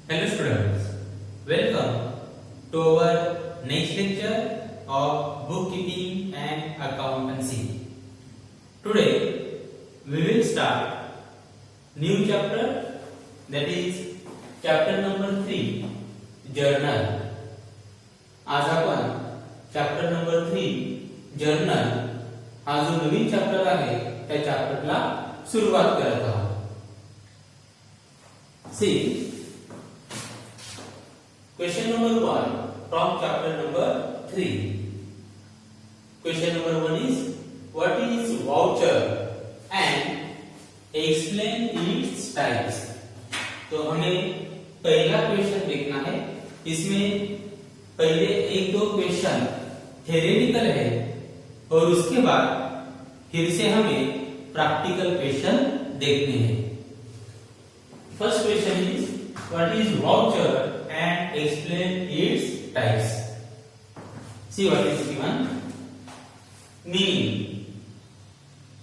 Hello students, welcome to our next lecture of bookkeeping and accountancy. Today we will start new chapter, that is chapter number 3, journal. आज आपण chapter number 3 journal हा जो नवीन chapter आहे त्या चॅप्टरला सुरुवात करत आहोत. See, question number 1 from chapter number 3. Question number 1 is, what is voucher and explain its types. तो हमें पहला क्वेश्चन देखना है. इसमें पहले एक दो क्वेश्चन थ्योरेटिकल है और उसके बाद फिर से हमें प्रैक्टिकल क्वेश्चन देखने हैं. First question is, what is voucher and explain its types. See what is given. Meaning,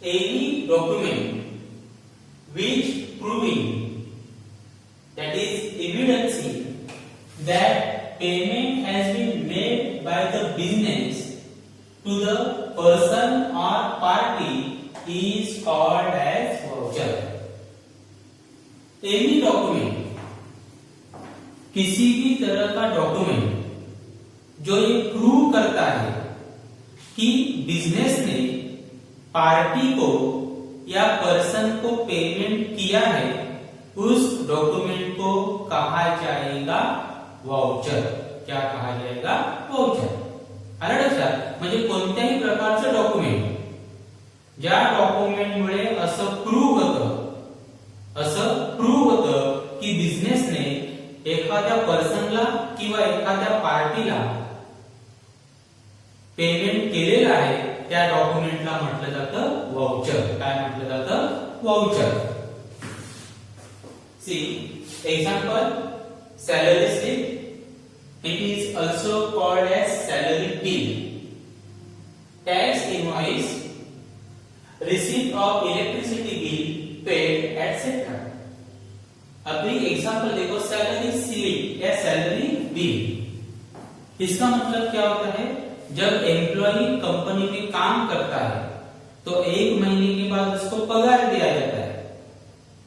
any document which proving, that is evidencing that payment has been made by the business to the person or party is called as voucher. Any document, किसी भी तरह का document जो ये prove करता है कि business ने पार्टी को या पर्सन को पेमेंट किया है, उस डॉक्यूमेंट को कहा जाएगा वाउचर. क्या कहा जाएगा? वाउचर. आलं लक्षात? म्हणजे कोणत्याही प्रकारचं डॉक्युमेंट ज्या डॉक्युमेंटमुळे असं प्रूव्ह होतं की बिझनेसने एखाद्या पर्सनला किंवा एखाद्या पार्टीला पेमेंट केलेलं आहे, त्या डॉक्युमेंटला म्हटलं जातं वाउचर. काय म्हटलं जातं? Voucher. See example, salary slip. It is also called as salary bill, tax invoice, receipt of electricity bill paid etcetera. अभी एग्जाम्पल देखो, सैलरी स्लिप या सैलरी बिल. इसका मतलब क्या होता है? जब एम्प्लॉय कंपनी में काम करता है तो एक महीने के बाद उसको पगार दिया जाता है,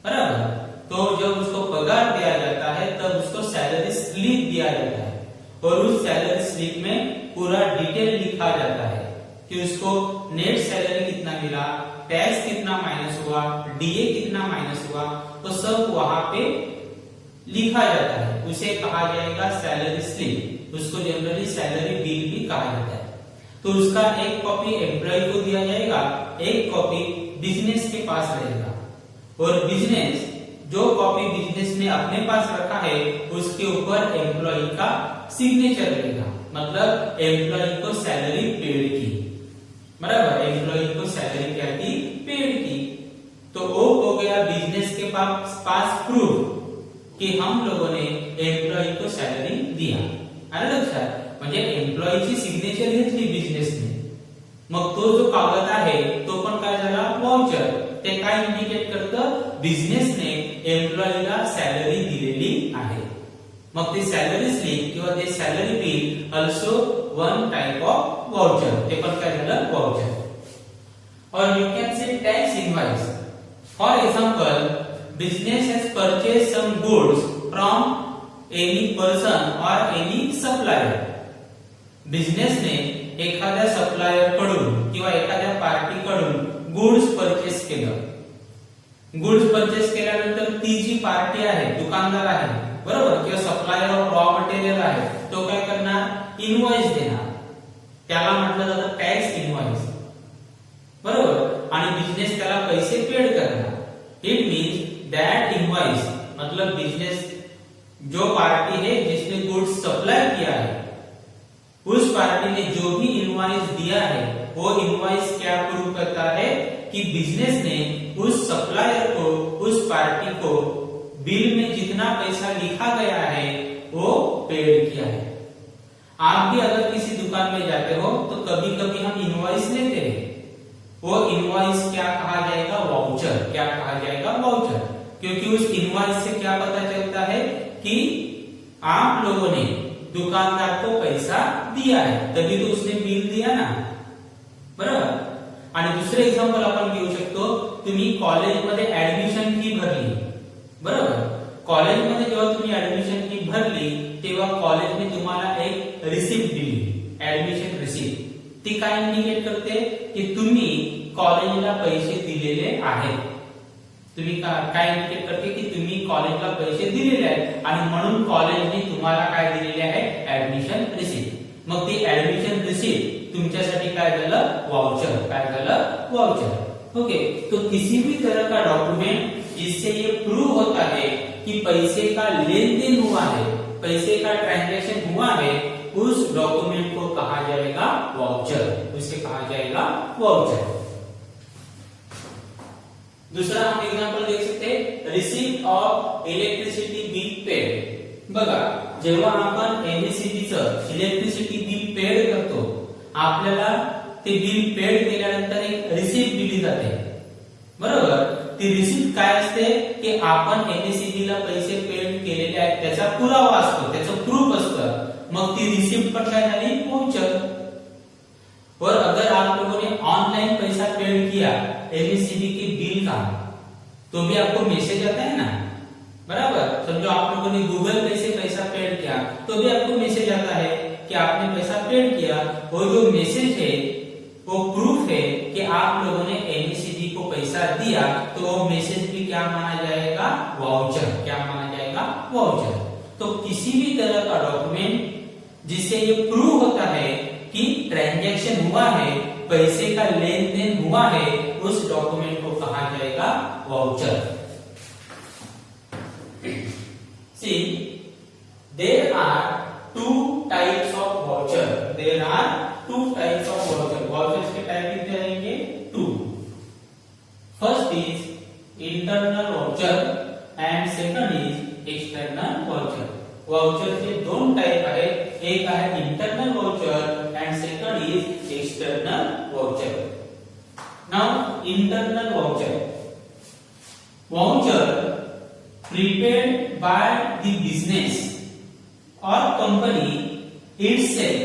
बराबर. तो जब उसको पगार दिया जाता है तब उसको सैलरी स्लिप दिया जाता है और उस सैलरी स्लिप में पूरा डिटेल लिखा जाता है कि उसको नेट सैलरी कितना मिला, टैक्स कितना माइनस हुआ, डीए कितना माइनस हुआ, तो सब वहां पे लिखा जाता है. उसे कहा जाएगा सैलरी स्लिप. उसको जनरली सैलरी बिल भी कहा जाता है. तो उसका एक कॉपी एम्प्लॉय को दिया जाएगा, एक कॉपी बिजनेस के पास रहेगा और बिजनेस जो कॉपी बिजनेस ने अपने पास रखा है उसके ऊपर एम्प्लॉय का सिग्नेचर रहेगा. मतलब एम्प्लॉय को सैलरी पेड की, बराबर. एम्प्लॉय को सैलरी क्या की? पेड की. तो वो हो गया बिजनेस के पास प्रूफ कि हम लोगों ने एम्प्लॉय को सॅलरी दिया. आलं लक्षात? म्हणजे एम्प्लॉयची सिग्नेचर घेतली बिझनेसने, मग तो जो कागद आहे तो पण काय झाला? वाउचर. ते काय इंडिकेट करतं? बिझनेसने एम्प्लॉयला सॅलरी दिलेली आहे. मग ते सॅलरी स्लिप किंवा ते salary bill also one type of voucher. ते पण काय झालं? वाउचर. और you can say tax invoice. For example, business has purchased some goods from any person or any supplier. Business ने एखाद्या सप्लायर कडून किंवा एखाद्या पार्टी कडून गुड्स परचेस केलं. गुड्स परचेस केल्यानंतर ती जी पार्टी आहे, दुकानदार आहे, बरोबर, किंवा सप्लायर ऑफ रॉ मटेरियल आहे, तो काय करणार? इनवॉइस देणार. त्याला म्हटलं जातं टॅक्स इनवॉइस, बरोबर. आणि बिजनेस त्याला पैसे पेड करणार. इट मीन्स दैट इनवॉइस, मतलब बिजनेस जो पार्टी है जिसने गुड्स सप्लाई किया है, उस पार्टी ने जो भी इनवॉइस दिया है वो इनवॉइस क्या प्रूव करता है कि बिजनेस ने उस सप्लायर को, उस पार्टी को बिल में जितना पैसा लिखा गया है वो पेड किया है. आप भी अगर किसी दुकान में जाते हो तो कभी कभी हम इनवॉइस लेते हैं, वो इनवॉइस क्या कहा जाएगा? वाउचर. क्या कहा जाएगा? वाउचर. क्योंकि उस इनवॉइस से क्या पता चलता है कि आप लोगों ने दुकानदार को पैसा दिया है, तभी तो उसने बिल दिया ना, बरोबर. आणि दुसरे एक्झाम्पल आपण घेऊ शकतो, तुम्ही कॉलेजमध्ये ऍडमिशन फी भरली, बरोबर. कॉलेजमध्ये जेव्हा तुम्ही ऍडमिशन फी भरली तेव्हा कॉलेजने तुम्हाला एक रिसिप्ट दिली, ऍडमिशन रिसिप्ट. ती काय इंडिकेट करते की तुम्ही कॉलेजला पैसे दिलेले आहेत. तुम्ही काय इंडिकेट करते की तुम्ही कॉलेजला पैसे दिलेले आहेत आणि म्हणून कॉलेजने तुम्हाला काय दिलेले आहे, ऍडमिशन रिसिप्ट. मग ती ऍडमिशन रिसिप्ट तुमच्यासाठी काय झालं, वाउचर. काय झालं, वाउचर. ओके. तो किसी भी तरह का डॉक्यूमेंट जिससे ये प्रूव होता है कि पैसे का लेन देन हुआ है, पैसे का ट्रांजैक्शन हुआ है, उस डॉक्यूमेंट को कहा जाएगा वाउचर. उसे कहा जाएगा वाउचर. दूसरा हम एग्जांपल देख सकते हैं, receipt of electricity bill paid. बघा, जेव्हा आपण एमएससीबी चं इलेक्ट्रिसिटी बिल पेड करतो, आपल्याला ते बिल पेड केल्यानंतर एक रिसिप्ट दिली जाते, बरोबर. ती रिसिप्ट काय असते की आपण एमएससीबी ला पैसे पेड केलेले आहेत त्याचा पुरावा असतो, त्याचं प्रूफ असतं. मग ती रिसिप्ट पण काय झाली, वाउचर. और अगर आप लोगों ने ऑनलाइन पैसा पेड किया एमएससीबी के बिल का, तो भी आपको मैसेज आता है ना, बराबर. समझो आप लोगों ने गूगल पे से पैसा पेड किया तो भी आपको मैसेज आता है कि आपने पैसा पेड किया. वो जो मैसेज है वो प्रूफ है कि आप लोगों ने एमएससीबी को पैसा दिया, तो वो मैसेज भी क्या माना जाएगा, वाउचर. क्या माना जाएगा, वाउचर. तो किसी भी तरह का डॉक्यूमेंट जिससे ये प्रूव होता है कि ट्रांजैक्शन हुआ है, पैसे का लेन देन हुआ है, उस डॉक्यूमेंट को कहा जाएगा voucher. See, there are two types of voucher. There are two types of voucher. Vouchers के टाइप कितने रहेंगे, two. First is internal voucher and second is external voucher. वाउचरचे दोन टाइप आहेत, एक आहे internal voucher and second is external voucher. Now internal voucher. Voucher prepared by the business or company itself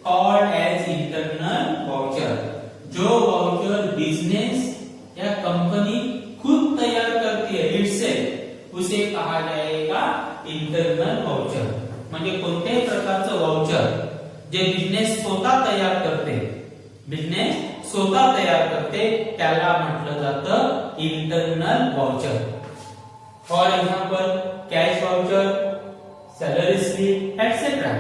called as internal voucher. जो voucher business या company खुद तैयार करती है itself, उसे कहा जाएगा इंटरनल वाउचर. म्हणजे कोणत्याही प्रकारचं वाउचर जे बिझनेस स्वतः तयार करते, बिझनेस स्वतः तयार करते, त्याला म्हटलं जातं internal voucher. For example cash voucher, salary slip etcetera.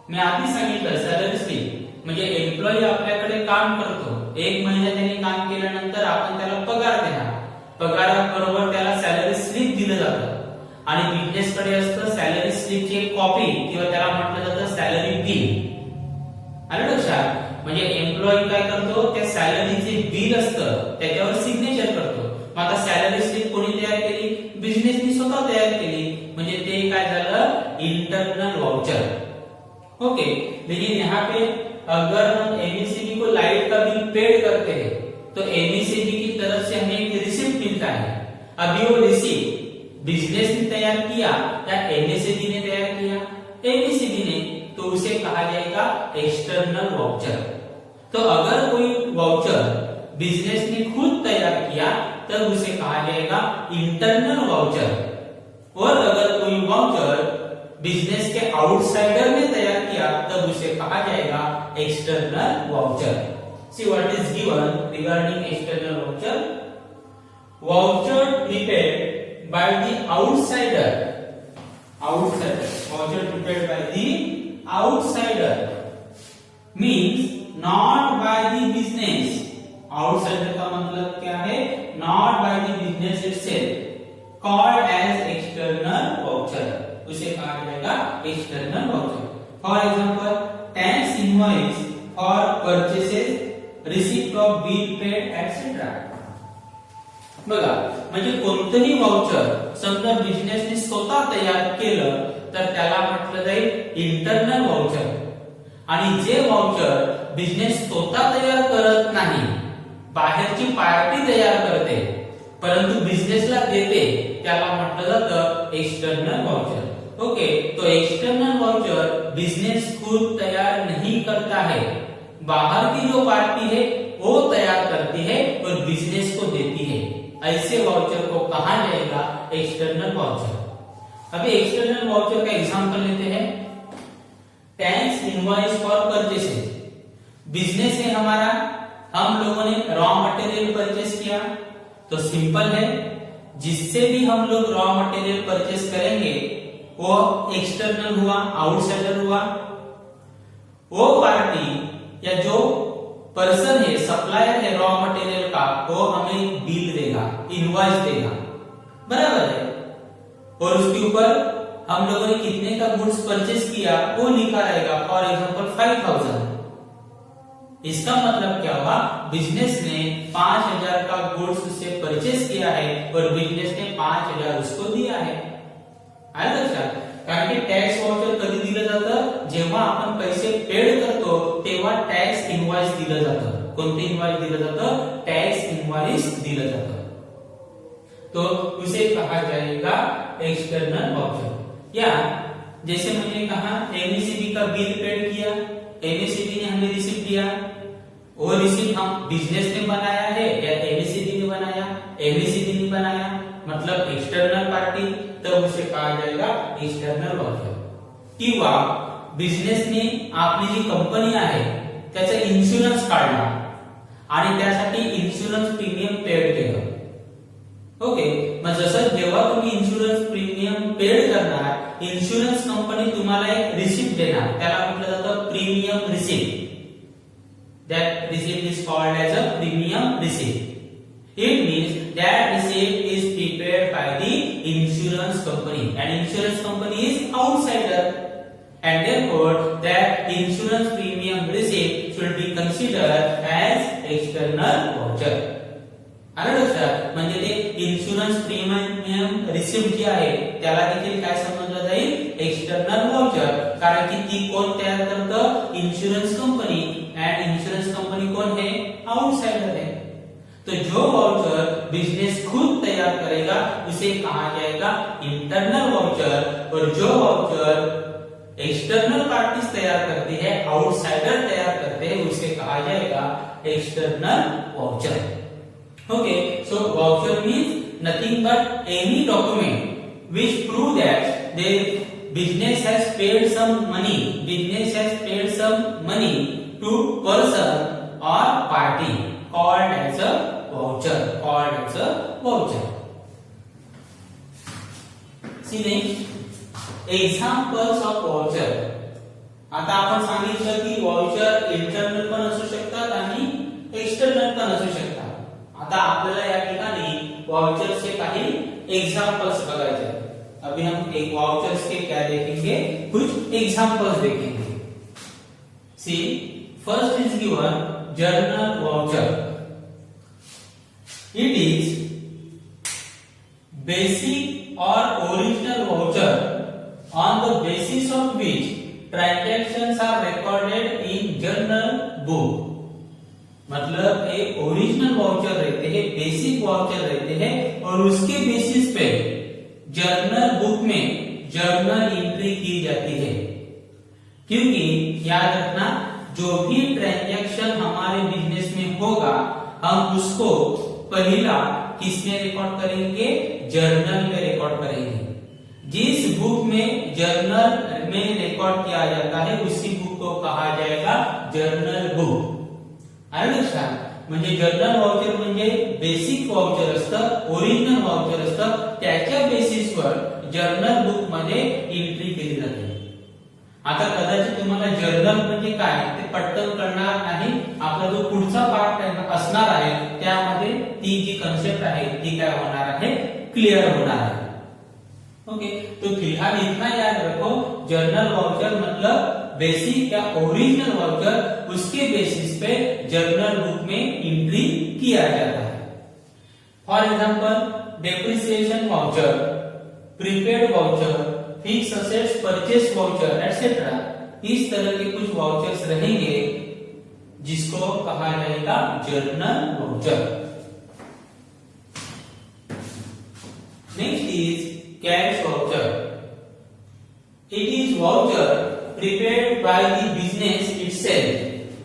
मी आधी सांगितलं सॅलरी स्लिप म्हणजे एम्प्लॉई आपल्याकडे काम करतो, एक महिना त्यांनी काम केल्यानंतर आपण त्याला पगार देणार, पगाराबरोबर त्याला सॅलरी स्लिप दिलं जातं. आणि बिझनेस कडे असतं सॅलरी स्लिपची एक कॉपी किंवा त्याला म्हटलं जातं सॅलरी बिल. आलं लक्षात. म्हणजे एम्प्लॉई काय करतो, त्या सॅलरीचे बिल असतं त्याच्यावर सिग्नेचर करतो. मग आता सॅलरी स्लिप कोणी तयार केली, बिझनेसनी स्वतः तयार केली, म्हणजे ते काय झालं, इंटरनल वाउचर. ओके. लेकिन यहाँ पे अगर हम एमएससीबी को लाइट का बिल पेड करते हैं तो एमएससीबी की तरफ से हमें एक रिसिप्ट मिलता है. अभी वो रिसिप्ट बिजनेस ने तैयार किया या एमएससीबी ने तैयार किया, एमएससीबी ने, तो उसे कहा जाएगा एक्सटर्नल वाउचर. तो अगर कोई वाउचर बिजनेस ने खुद तैयार किया तब उसे कहा जाएगा इंटरनल वाउचर. और अगर कोई वाउचर बिजनेस के आउटसाइडर ने तैयार किया तब उसे कहा जाएगा external voucher. See what is given regarding external voucher. Voucher prepared by the outsider. Voucher prepared by the outsider means not by the business. Outsider का मतलब क्या है, not by the business itself, called as external voucher. उसे कहा जाएगा external voucher. For example, tax invoice for purchases, receipt of bill paid, etc. बघा, म्हणजे कोणतंही voucher समजा बिझनेसने स्वतः तयार केलं तर त्याला म्हटलं जाईल इंटरनल वाउचर. आणि जे वाउचर बिझनेस स्वतः तयार करत नाही, बाहेरची पार्टी तयार करते, परंतु बिझनेसला देते त्याला म्हटलं जातं एक्सटर्नल वाउचर। ओके, तो एक्सटर्नल वाउचर बिजनेस खुद तैयार नहीं करता है, बाहर की जो पार्टी है वो तैयार करती है और बिजनेस को देती है। ऐसे वाउचर को कहा जाएगा एक्सटर्नल वाउचर। अभी एक्सटर्नल वाउचर का एग्जांपल लेते हैं। Tax invoice for purchases, business है हमारा, हम लोगों ने रॉ मटेरियल परचेस किया, तो सिंपल है जिससे भी हम लोग रॉ मटेरियल परचेस करेंगे वो एक्सटर्नल हुआ, आउटसाइडर हुआ। वो पार्टी या जो पर्सन है, सप्लायर है रॉ मटेरियल का, वो हमें बिल देगा, इनवॉइस देगा, बराबर है। और उसके ऊपर हम लोगों ने कितने का गुड्स परचेस किया वो लिखा रहेगा, फॉर एग्जांपल 5000। इसका मतलब क्या हुआ, बिजनेस ने 5000 का गुड्स से परचेस किया है और बिजनेस ने 5000 उसको दिया है। आया लक्षात? कारण की टॅक्स वाउचर कधी दिलं जातं, जेव्हा आपण पैसे पेड करतो तेव्हा टॅक्स इनवॉइस दिलं जातं। कोणते इनवॉइस दिलं जातं? टॅक्स इनवॉइस दिलं जातं, तो उसे कहा जाएगा एक्सटर्नल वाउचर। या जैसे मैंने कहा एमएससीबी का बिल पेड किया, एमएससीबी ने हमें रिसीप्ट दिया, वो रिसीप्ट हम बिजनेस ने बनाया है या एमएससीबी ने बनाया? एमएससीबी ने बनाया, मतलब एक्सटर्नल पार्टी, तब उसे कहा जाएगा एक्सटर्नल वाउचर। किंवा बिजनेसने आपली जी कंपनी आहे त्याचा इन्शुरन्स काढला आणि त्यासाठी इन्शुरन्स प्रीमियम पेड केलं। ओके, मग जसं जेव्हा तुम्ही इन्शुरन्स प्रीमियम पेड करणार, इन्शुरन्स कंपनी तुम्हाला एक रिसिप्ट देणार, त्याला म्हटलं जातं premium receipt. That receipt is called as a premium receipt. It means that receipt is prepared by the insurance company, and insurance company is outsider, and therefore that insurance premium receipt should be considered as external voucher. आलं लक्षात? म्हणजे ते insurance premium receipt जी आहे त्याला देखील काय समजलं जाईल? एक्सटर्नल वाउचर, कारण की ती कोण तयार करतं? Insurance company, and insurance company कौन है? आउटसाइडर है। तो जो वाउचर बिजनेस खुद तैयार करेगा उसे कहा जाएगा इंटरनल वाउचर, और जो वाउचर एक्सटर्नल पार्टीज तैयार करती है, आउटसाइडर तैयार करते हैं, उसे कहा जाएगा external voucher. Okay, so voucher means nothing but any document which prove that the business has paid some money, business has paid some money to person or party, called as a voucher, called as a voucher. See next examples of voucher. आता आपण सांगितलं की voucher internal पण असू शकतात आणि external पण असू शकतात। आता आपल्याला या ठिकाणी वाउचरचे काही एग्जांपल्स बघायचे। अभी हम एक वाउचर्स के क्या देखेंगे, कुछ एग्जांपल्स देखेंगे। See, first is given journal voucher. It is basic or original voucher on the basis of which transactions are recorded in journal book. मतलब एक ओरिजिनल वाउचर रहते हैं, बेसिक वाउचर रहते हैं, और उसके बेसिस पे जर्नल बुक में जर्नल एंट्री की जाती है। क्योंकि याद रखना, जो भी ट्रांजैक्शन हमारे बिजनेस में होगा हम उसको पहला किसमें रिकॉर्ड करेंगे? जर्नल में रिकॉर्ड करेंगे। जिस बुक में जर्नल में रिकॉर्ड किया जाता है उसी बुक को कहा जाएगा जर्नल बुक। आलं लक्षात? म्हणजे जर्नल वाउचर म्हणजे बेसिक वाउचर असतं, ओरिजिनल वाउचर असतं, त्याच्या बेसिसवर जर्नल बुक मध्ये एंट्री केली जाते। आता कदाचित तुम्हाला जर्नल म्हणजे काय ते पटकन कळणार नाही, आपला जो पुढचा पार्ट असणार आहे त्यामध्ये ती जी कन्सेप्ट आहे ती काय होणार आहे? क्लियर होणार आहे। ओके, तो फिलहाल इतना याद रखो, जर्नल वाउचर मतलब बेसिक या ओरिजिनल वाउचर, उसके बेसिस पे जर्नल बुक में एंट्री किया जाता है। For example depreciation voucher, prepaid voucher, fix assets purchase voucher etcetera, इस तरह के कुछ वाउचर्स रहेंगे जिसको कहा जाएगा journal voucher. Next is cash voucher. It is voucher prepared by the business itself.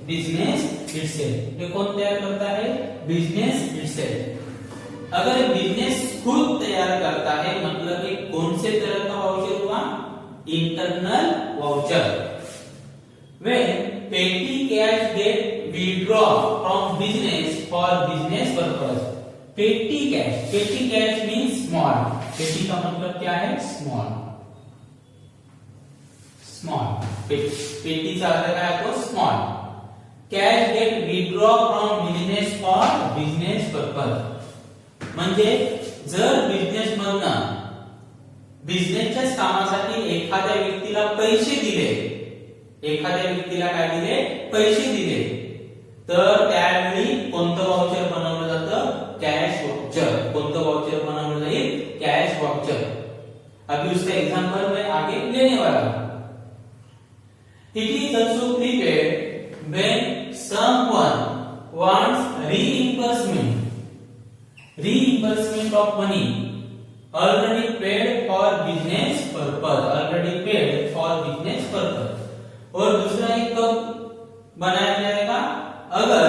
Business itself. ये कौन तैयार करता है? Business itself. अगर बिजनेस खुद तैयार करता है मतलब कि कौन से तरह का वाउचर हुआ? Internal voucher. When petty cash get withdrawn from business for business purpose. Petty cash means small. Petty का मतलब क्या है? Small. पेटी से आता है आपको small. Cash get withdraw from business for business purpose. म्हणजे जर बिझनेस मधनं बिझनेसच्या कामासाठी एखाद्या व्यक्तीला पैसे दिले, एखाद्या व्यक्तीला काय दिले? पैसे दिले, तर त्यावेळी कोणतं वाउचर बनवलं जातं? Cash voucher. कोणतं वाउचर बनवलं जाईल? Cash voucher. अभी उसका एग्जांपल मैं आगे लेने वाला हूं. It is also prepared when someone wants reimbursement of money already paid for business purpose. और दूसरा एक कब बनाया जाएगा? अगर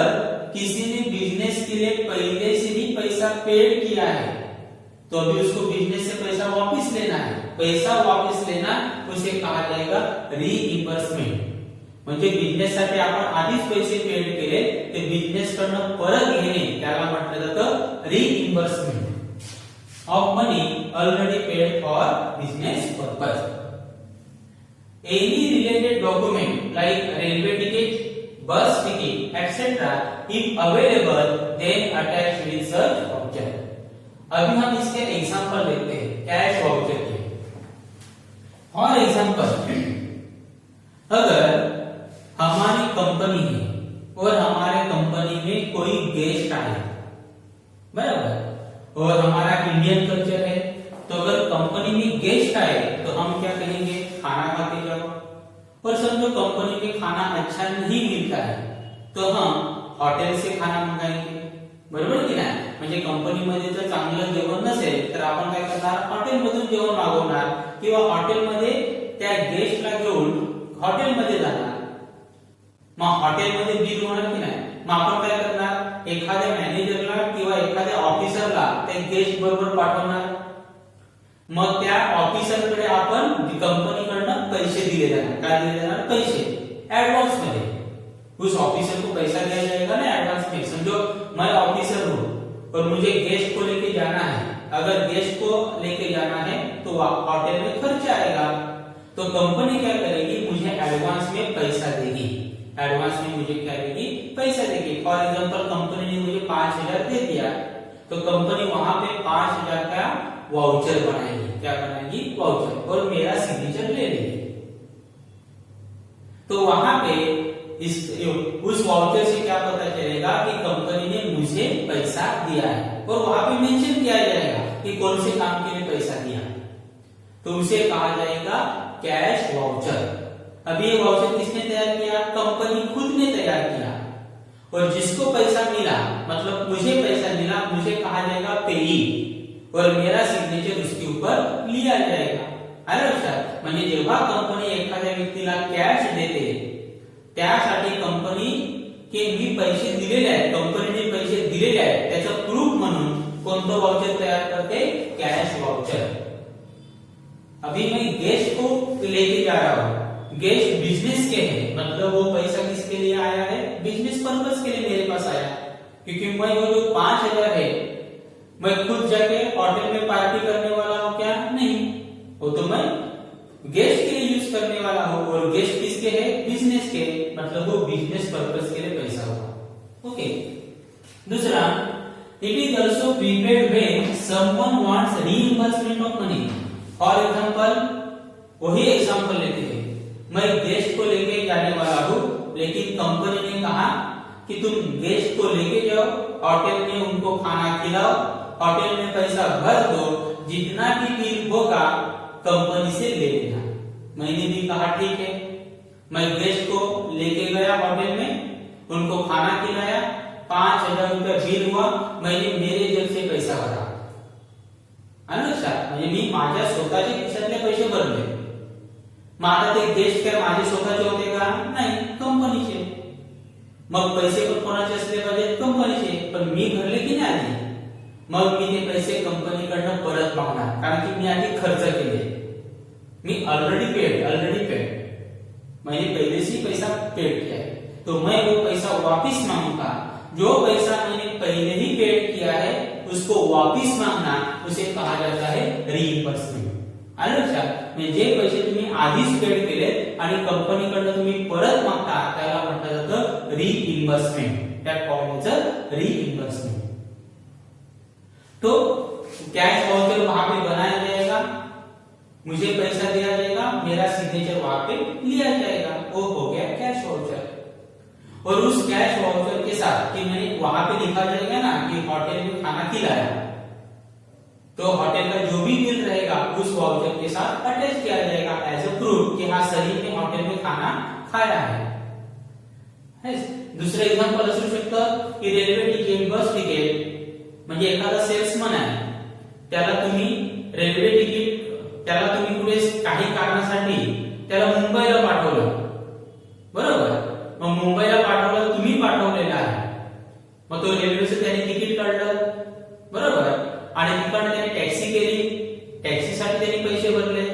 किसी ने बिजनेस के लिए पहले से ही पैसा पेड किया है तो अभी उसको बिजनेस से पैसा वापस लेना है. पैसा वापस लेना उसे कहा जाएगा रिइंबर्समेंट. म्हणजे बिझनेस साठी आपण आधीच पैसे पेड केले ते बिझनेस कडून परत घेणे त्याला म्हटलं जातं reimbursement of money already paid for business purpose. Any related document like railway ticket, bus ticket etcetera if available then attach with such voucher. अभी हम इसके एग्जांपल लेते हैं कैश वाउचर के. फॉर एग्जांपल, अगर हमारी कंपनी है और हमारे कंपनी में कोई गेस्ट आए, बराबर, और हमारा इंडियन कल्चर है तो अगर कंपनी में गेस्ट आए तो हम क्या कहेंगे? खाना खाते जाओ. और समझो कंपनी में खाना अच्छा नहीं मिलता है तो हम हॉटेल से खाना मंगाएंगे, बरोबर की नाही? म्हणजे कंपनीमध्ये जर चांगलं जेवण नसेल तर आपण काय करणार? हॉटेलमधून जेवण मागवणार किंवा हॉटेलमध्ये त्या गेस्टला घेऊन हॉटेलमध्ये जाणार. मग हॉटेलमध्ये बिल होणार की नाही? मग आपण काय करणार? एखाद्या मॅनेजरला किंवा एखाद्या ऑफिसरला त्या गेस्ट बरोबर पाठवणार. मग त्या ऑफिसरकडे आपण कंपनीकडनं पैसे दिले जाणार. काय दिले जाणार? पैसे एडवांस मध्ये. उस ऑफिसर को पैसा दिया जाएगा ना एडवांस में. समझो मैं ऑफिसर हूँ और मुझे गेस्ट को लेके जाना है. अगर गेस्ट को लेके जाना है तो होटल में खर्च आएगा, तो कंपनी क्या करेगी? मुझे एडवांस में पैसा देगी. एडवांस में मुझे क्या देगी? पैसा देगी. फॉर एग्जांपल कंपनी ने मुझे 5,000 दे दिया तो कंपनी वहां पे 5,000 का वाउचर बनाएगी. क्या बनाएगी? वाउचर. और मेरा सिग्नेचर ले लेगी. तो वहां पे उस वाउचर से क्या पता चलेगा कि कंपनी ने मुझे पैसा दिया है, और वहां पे मेंशन किया जाएगा कि कौन से काम के लिए पैसा दिया, तो उसे कहा जाएगा कैश वाउचर. अभी ये वाउचर किसने तैयार किया? कंपनी खुद ने तैयार किया. और जिसको पैसा मिला मतलब मुझे पैसा मिला, मुझे कहा जाएगा पेई, और मेरा सिग्नेचर उसके ऊपर लिया जाएगा. आलं लक्षात? म्हणजे जेव्हा कंपनी एखाद्या व्यक्तीला कॅश देते त्यासाठी कंपनी के मी पैसे दिलेले आहेत, कंपनीने पैसे दिलेले आहेत त्याचा प्रूफ म्हणून कोणतं वाउचर तयार करते? Cash voucher. अभी मैं गेस्ट को लेके जा रहा हूँ. गेस्ट बिजनेस के हैं, मतलब वो पैसा किसके लिए आया है? बिजनेस पर्पस के लिए मेरे पास आया. क्योंकि मैं वो जो 5,000 है मैं खुद जाके होटल में पार्टी करने वाला हूँ क्या? नहीं, वो तो मैं गेस्ट के लिए यूज करने वाला हूँ. और गेस्ट किसके है? बिजनेस के, मतलब वो बिजनेस पर्पस के लिए पैसा हुआ. ओके. दूसरा, it is also prepaid when someone wants reimbursement of money. For example, वही एग्जांपल लेते हैं. मैं गेस्ट को लेके जाने वाला हूँ, लेकिन कंपनी ने कहा कि तुम गेस्ट को लेके जाओ, होटल में उनको खाना खिलाओ, होटल में पैसा भर दो, जितना भी बिल होगा कंपनी से ले लेना. मैंने भी कहा ठीक है. मैं गेस्ट को लेके गया होटल में, उनको खाना खिलाया, 5,000 रुपया बिल हुआ, मैंने मेरे जेब से पैसा भरा. आणि लक्षात म्हणजे मी माझ्या स्वतःच्या खिशातले पैसे भरले. मग आता ते गेस्ट काय माझे स्वतःचे होते का? नाही, कंपनीचे. मग पैसे पण कोणाचे असले पाहिजे? कंपनीचे. पण मी भरले की नाही आधी? मग मी ते पैसे कंपनीकडनं परत मागणार, कारण की मी आधी खर्च केले. मी ऑलरेडी पेड मैंने पहले से पैसा पेड किया है, तो मैं वो पैसा वापस मांगूंगा. जो पैसा मैंने पहले ही पेड किया है उसको वापस मांगना उसे कहा जाता है रिइंबर्समेंट. आलं लक्षात? म्हणजे जे पैसे तुम्ही आधीच पेड केले आणि कंपनीकडनं तुम्ही परत मागता त्याला म्हटलं जातं रिइंबर्समेंट. त्या कॉलचं रिइंबर्समेंट. तो कैश वाउचर वहां पे बनाया जाएगा, मुझे पैसा दिया जाएगा, मेरा सिग्नेचर वहां पे लिया जाएगा, वो हो गया कैश वाउचर. और उस कैश वाउचर के साथ कि मैंने वहां पे लिखा जाएगा ना कि होटल में खाना खिलाया, तो होटल का जो भी बिल रहेगा उस वाउचर के साथ अटैच किया जाएगा एज अ प्रूफ कि हाँ सही में हॉटेल में खाना खाया है. दुसरं एक्झाम्पल असू शकतं की रेल्वे तिकीट, बस तिकीट. म्हणजे एखादा सेल्समन आहे, त्याला तुम्ही रेल्वे तिकीट, त्याला तुम्ही पुढे काही कारणासाठी त्याला मुंबईला पाठवलं, बरोबर. मग मुंबईला पाठवलं, तुम्ही पाठवलेलं आहे. मग तो रेल्वेचं त्याने तिकीट काढलं, बरोबर. आणि तिकडनं त्याने टॅक्सी केली, टॅक्सीसाठी त्याने पैसे भरले,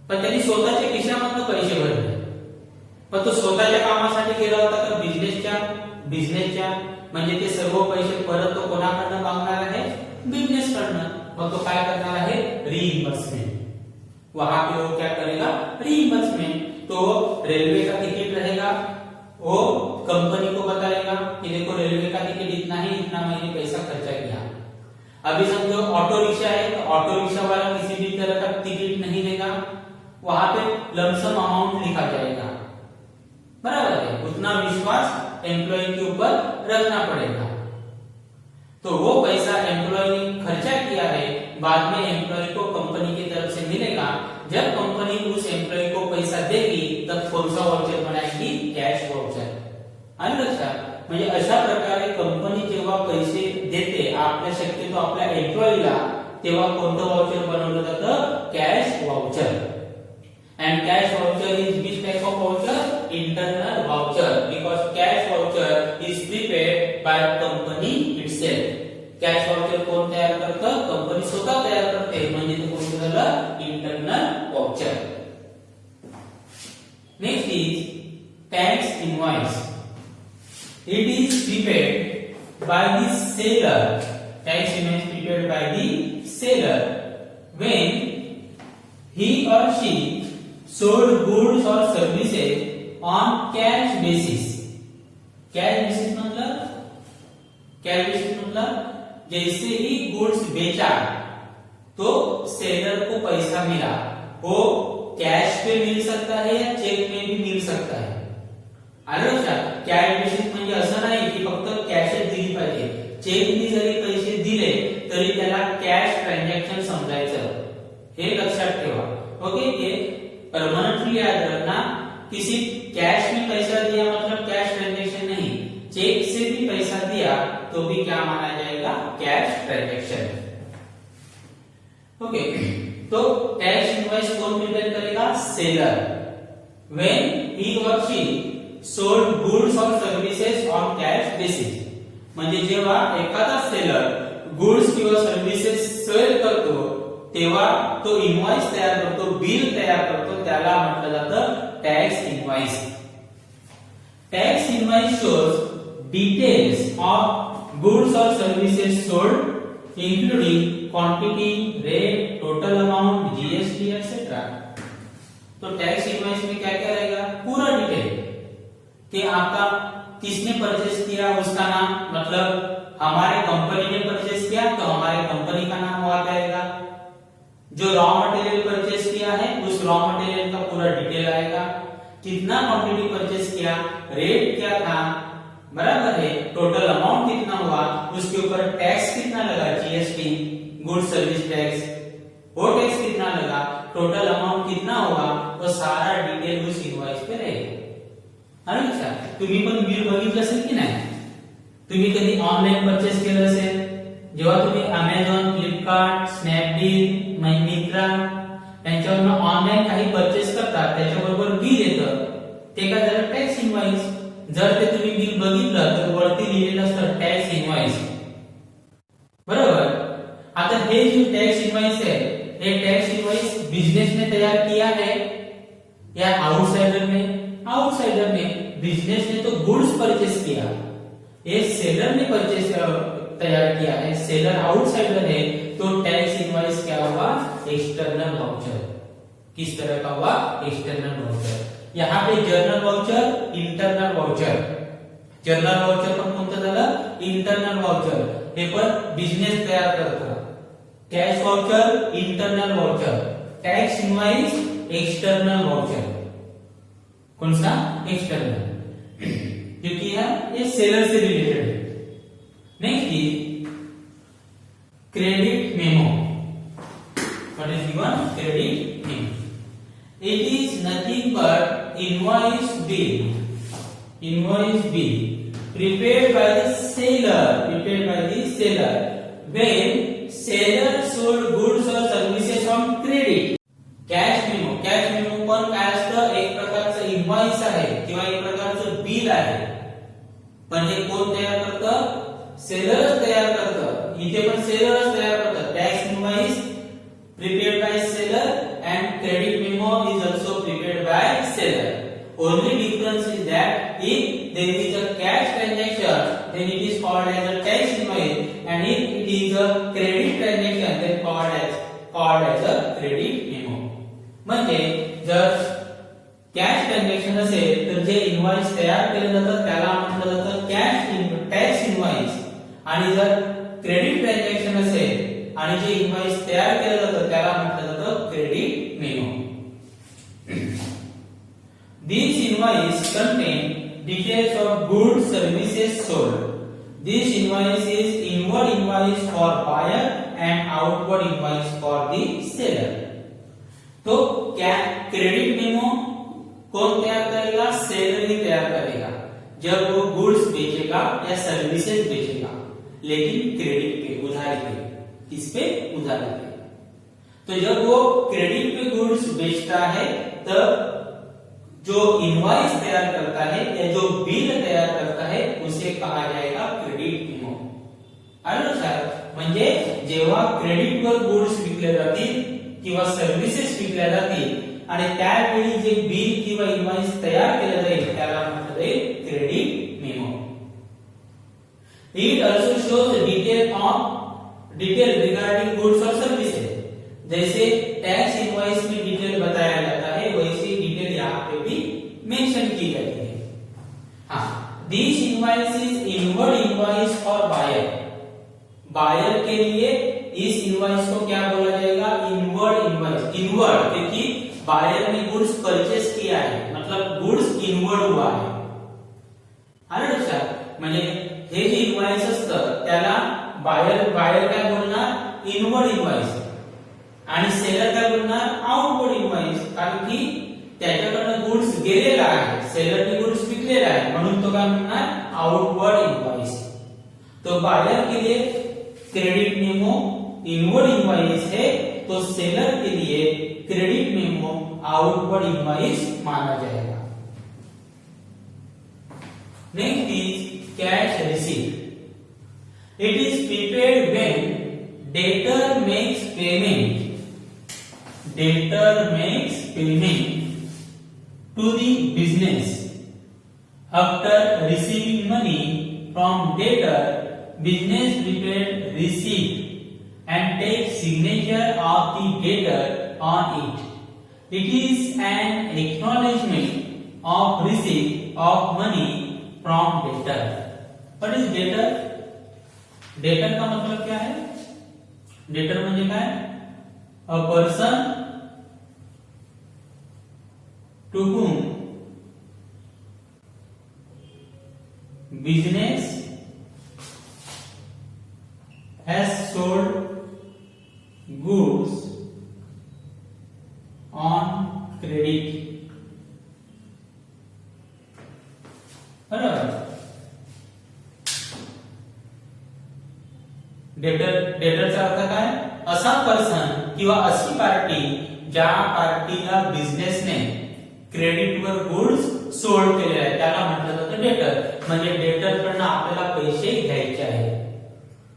पण त्यांनी स्वतःच्या खिशामधून पैसे भरले. पण तो स्वतःच्या कामासाठी गेला होता तर बिझनेसच्या म्हणजे ते सर्व पैसे परत तो कोणाकडनं मागणार आहे? बिझनेस कडनं. मग तो काय करणार आहे? रिइंबर्समेंट. वहां पे वो क्या करेगा? रिइंबर्समेंट. तो रेलवे का टिकट रहेगा, वो कंपनी को बताएगा कि देखो रेलवे का टिकट इतना ही, इतना मैंने पैसा खर्चा किया. अभी समझो ऑटो रिक्शा है, तो ऑटो रिक्शा वाला किसी भी तरह का टिकट नहीं देगा, वहां पे लमसम अमाउंट लिखा जाएगा, बराबर है. उतना विश्वास एम्प्लॉय के ऊपर रखना पड़ेगा. तो वो पैसा एम्प्लॉय ने खर्चा किया है, बाद में एम्प्लॉय को कंपनी की तरफ से मिलेगा. जब कंपनी उस एम्प्लॉय को पैसा देगी तब कौन सा वाउचर बनाएगी? Cash voucher. आणि लक्षात म्हणजे अशा प्रकारे कंपनी जेव्हा पैसे देते आपल्या शक्यतो आपल्या एम्प्लॉयला, तेव्हा कोणतं वाउचर बनवलं जातं? Cash voucher. And cash voucher is which type of voucher? Internal voucher, because cash voucher is prepared by company itself. Cash voucher कोण तयार करतं? कंपनी स्वतः तयार करते, म्हणजे ते कोणतं झालं? Internal voucher. Next is tax invoice. It is prepared by the seller. Tax invoice prepared by the seller when he or she sold goods or services on cash basis. Cash basis मतलब जैसे ही goods बेचा तो seller को पैसा मिला, वो cash पे mill सकता है या चेक में भी मिल सकता है. आलं लक्षात? कॅश बेसिस म्हणजे असं नाही की फक्त कॅशच दिली पाहिजे, चेकनी जरी पैसे दिले तरी त्याला कॅश ट्रांजैक्शन समजायचं, हे लक्षात ठेवा. ओके, ये परमानेंटली याद रखना. किसी कैश में पैसा दिया मतलब कैश ट्रांजैक्शन नहीं, चेक से भी पैसा दिया तो भी क्या माना जाएगा? Cash transaction. ओके, तो टैक्स इनवॉइस कौन प्रिपेयर करेगा? सेलर. व्हेन ही और शी सोल्ड गुड्स और सर्व्हिसेस ऑन कॅश बेसिस. म्हणजे जेव्हा एखादा सेलर गुड्स किंवा सर्व्हिसेस सेल करतो तेव्हा तो इनवॉइस तयार करतो, बिल तयार करतो, त्याला म्हटलं जातं tax invoice. Tax invoice shows details of goods और services sold including quantity, rate, total amount, GST etcetera. तो टैक्स इनवॉइस में क्या क्या रहेगा? पूरा डिटेल कि आपका किसने परचेस किया, उसका नाम, मतलब हमारे कंपनी ने परचेस किया तो हमारे कंपनी का नाम वहां पे आएगा. जो रॉ मटेरियल परचेस किया है उस रॉ मटेरियल का पूरा डिटेल आएगा. कितना क्वांटिटी परचेस किया, रेट क्या था, बराबर है, टोटल अमाउंट कितना हुआ, उसके ऊपर टैक्स कितना लगा, जीएसटी, गुड सर्विस टैक्स, वो टैक्स कितना लगा, टोटल अमाउंट कितना होगा, तो सारा डिटेल उस इनवॉइस पे रहेगा. अच्छा, तुम्ही पण बिल बघितलं असेल की नाही? तुम्ही कधी ऑनलाइन परचेस केलं असेल, जेव्हा तुम्ही Amazon, फ्लिपकार्ट, स्नॅपडील, मिंत्रा यांच्यावरून ऑनलाइन काही परचेस करता त्याच्याबरोबर बिल येतं ते काय झालं टॅक्स इनवॉइस. जर ते तुम्ही बिल बघितलं तर वरती लिहिलेलं असतं टॅक्स इनवॉइस. बरोबर. आता हे जो टैक्स इनवॉइस है ये टैक्स इनवॉइस बिजनेस ने तैयार किया है या आउटसाइडर ने? आउटसाइडर ने. बिजनेस ने तो गुड्स परचेस किया, ये सेलर ने परचेस तैयार किया है, सेलर आउटसाइडर है, तो टैक्स इनवॉइस क्या हुआ? External voucher. किस तरह का हुआ? External voucher. यहाँ पे journal voucher, internal voucher. Journal voucher पण कोणतं झालं? Internal voucher. हे पण बिझनेस तयार करतो. Cash voucher, internal voucher. Tax invoice, external voucher. कौन सा? एक्सटर्नल. क्योंकि ये सेलर से रिलेटेड है. Next is credit memo. What is given? Credit memo. It is nothing but invoice bill. Invoice bill prepared by the seller. Prepared by the seller when seller sold goods or services on credit. Cash memo. Cash memo पण काय असतं? एक प्रकारचं invoice आहे किंवा एक प्रकारचं bill आहे. पण हे कोण तयार करतं? सेलरच तयार करतं. इथे पण सेलरच तयार करतं. Tax invoice prepared by seller and credit memo is also prepared by seller. Only difference is that if there is a cash transaction then it is called as a tax invoice, and if it is a credit transaction then called as a credit memo. म्हणजे जर cash transaction असेल तर जे invoice तयार केलं जातं त्याला म्हटलं जातं कॅश टॅक्स इनवॉइस, आणि जर क्रेडिट ट्रान्झॅक्शन असेल आणि जे इनवॉइस तयार केलं जातं त्याला म्हटलं जातं credit memo. These invoice contain details of goods services sold. This invoice is inward invoice for buyer and outward invoice for the seller. तो क्या क्रेडिट मेमो कौन तैयार करेगा? सेलर ही तैयार करेगा जब वो गुड्स बेचेगा या सर्विसेज बेचेगा, लेकिन क्रेडिट पे, उधारी पे. किस पे? उधारी पे. तो जब वो क्रेडिट पे गुड्स बेचता है तब जो इनवॉइस तैयार करता है या जो बिल तयार करता है उसे कहा जाएगा क्रेडिट मेमो. आलं लक्षात? म्हणजे जेव्हा क्रेडिटवर गुड्स विकले जातील किंवा सर्व्हिसेस विकल्या जातील आणि त्यावेळी जे बिल किंवा इनवॉइस तयार केलं जाईल त्याला म्हटलं जाईल credit memo. It also shows detail regarding goods और सर्विसेज. जैसे टैक्स इनवॉइस में डिटेल बताया जाता है वैसे डिटेल यहाँ पे भी मेंशन की जाती है. हाँ, this invoice is inward invoice for buyer. Buyer के लिए इस इनवॉइस को क्या बोला जाएगा? Inward invoice. इनवर्ड क्योंकि बायर ने गुड्स परचेस किया है, मतलब गुड्स इनवर्ड हुआ है. आलं लक्षात? म्हणजे हे जे इनवॉइस असतं त्याला बायर काय बोलणार? इनवर्ड इनवॉइस, आणि सेलर काय बोलणार? Outward invoice. कारण की त्याच्याकडनं गुड्स गेलेला आहे, सेलरने गुड्स विकलेला आहे, म्हणून तो काय म्हणणार? Outward invoice. तो बायर के लिए क्रेडिट मेमो इनवर्ड इनवॉइस है, तो सेलर के लिए क्रेडिट मेमो आउटवर्ड इनवॉइस माना जाएगा. Next is cash receipt. It is prepared when debtor makes payment. Debtor makes payment to the business. After receiving money from debtor, business prepared receipt and takes signature of the debtor on it. It is an acknowledgement of receipt of money from debtor. What is debtor? डेटर का मतलब क्या है? Debtor म्हणजे काय? A person to whom business has sold goods on credit. बराबर. डेटरचा अर्थ काय? असा पर्सन किंवा अशी पार्टी ज्या पार्टीला बिझनेसने क्रेडिटवर गुड्स सोल्ड केलेले आहे त्याला म्हटलं जातं डेटर. म्हणजे डेटर कडनं आपल्याला पैसे घ्यायचे आहे.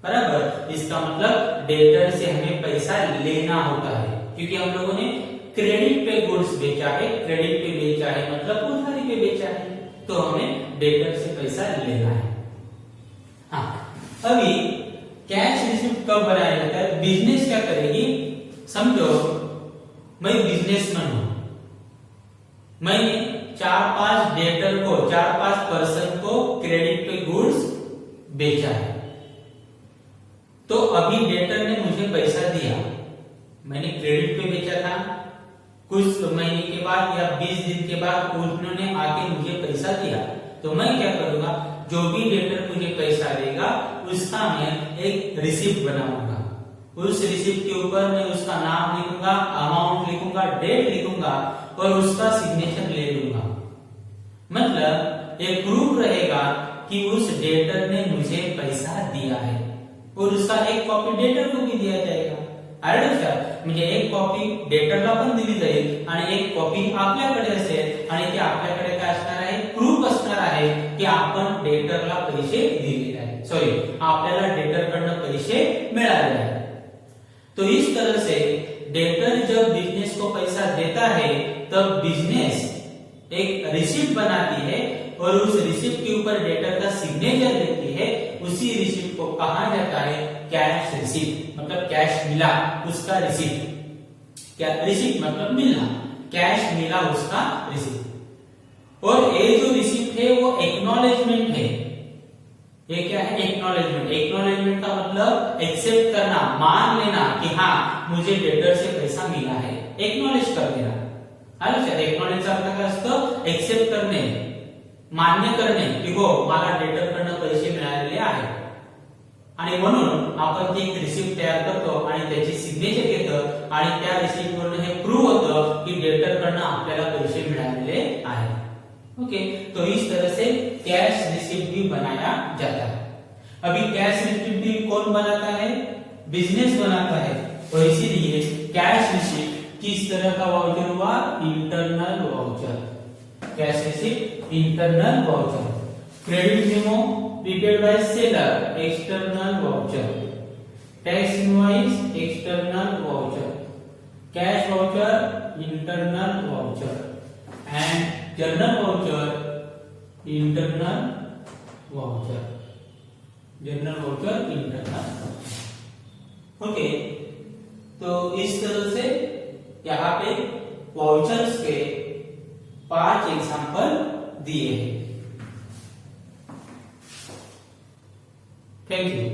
बराबर. इसका मतलब डेटर से हमें पैसा लेना होता है क्योंकि हम लोगों ने क्रेडिट पे गुड्स बेचा है. क्रेडिट पे बेचा है मतलब उधारी पे बेचा है, तो हमें डेटर से पैसा लेना है. हाँ, अभी कैश रिसिप्ट कब बनाया जाता है? बिजनेस क्या करेगी? समझो मैं बिजनेसमैन हूं, मैंने 4-5 डेटर को 4-5 पर्सन को क्रेडिट पे गुड्स बेचा है. तो अभी डेटर ने मुझे पैसा दिया, मैंने क्रेडिट पे बेचा था. कुछ महीने के बाद या 20 दिन के बाद उन्होंने आके मुझे पैसा दिया, तो मैं क्या करूंगा? जो भी डेटर मुझे पैसा देगा उसका मैं एक रिसिप्ट बनाऊंगा. उस रिसिप्ट के ऊपर मैं उसका नाम लिखूंगा, अमाउंट लिखूंगा, डेट लिखूंगा और उसका सिग्नेचर ले लूंगा. मतलब एक प्रूफ रहेगा कि उस डेटर ने मुझे पैसा दिया है और उसका एक कॉपी डेटर को भी दिया जाएगा. म्हणजे एक कॉपी डेटरला पण दिली जाईल आणि एक कॉपी आपल्याकडे असेल आणि ते आपल्याकडे काय असणार आहे? प्रूफ असणार आहे की आपण डेटरला पैसे दिलेले आहेत. सॉरी, आपल्याला डेटरकडनं पैसे मिळाले आहेत. तो इस तरह से डेटर जब बिजनेस को पैसा देता है तब बिजनेस एक रिसिप्ट बनाती है और उस रिसिप्ट के ऊपर डेटर का सिग्नेचर देती है. उसी रिसिप्ट को कहा जाता है कैश रिसिप्ट. मतलब कैश मिला उसका रिसिप्ट. क्या? रिसिप्ट मतलब मिलना, कैश मिला उसका रिसिप्ट. और ये जो रिसिप्ट है वो एक्नॉलेजमेंट है. ये क्या है? एक्नॉलेजमेंट. एक्नॉलेजमेंट का मतलब एक्सेप्ट करना, मान लेना कि हाँ मुझे डेटर से पैसा मिला है. एक्नॉलेज कर देना. एक्नॉलेजचा अर्थ काय असतो? एक्सेप्ट करणे, मान्य करणे की हो मला डेटरकडनं पैसे मिळालेले आहेत. आणि म्हणून आपण ती एक रिसिप्ट तयार करतो आणि त्याची सिग्नेचर घेतो आणि त्या रिसिप्ट वरून हे प्रूव्ह होतं की डेटरकडनं आपल्याला पैसे मिळालेले आहेत. ओके, तो इस तरह से कैश रिसिप्ट भी बनाया जाता है. अभी कैश रिसिप्ट भी कौन बनाता है? बिजनेस बनाता है. और इसीलिए कैश रिसिप्ट किस तरह का वाउचर हुआ? Internal voucher. Cash receipt internal voucher. Credit memo prepared by seller, external voucher. Tax invoice, external voucher. Cash voucher, internal voucher. And journal voucher, internal voucher. Journal voucher, internal voucher. Okay, तो इस तरह से यहाँ पे vouchers के 5 example दिए हैं. Thank you.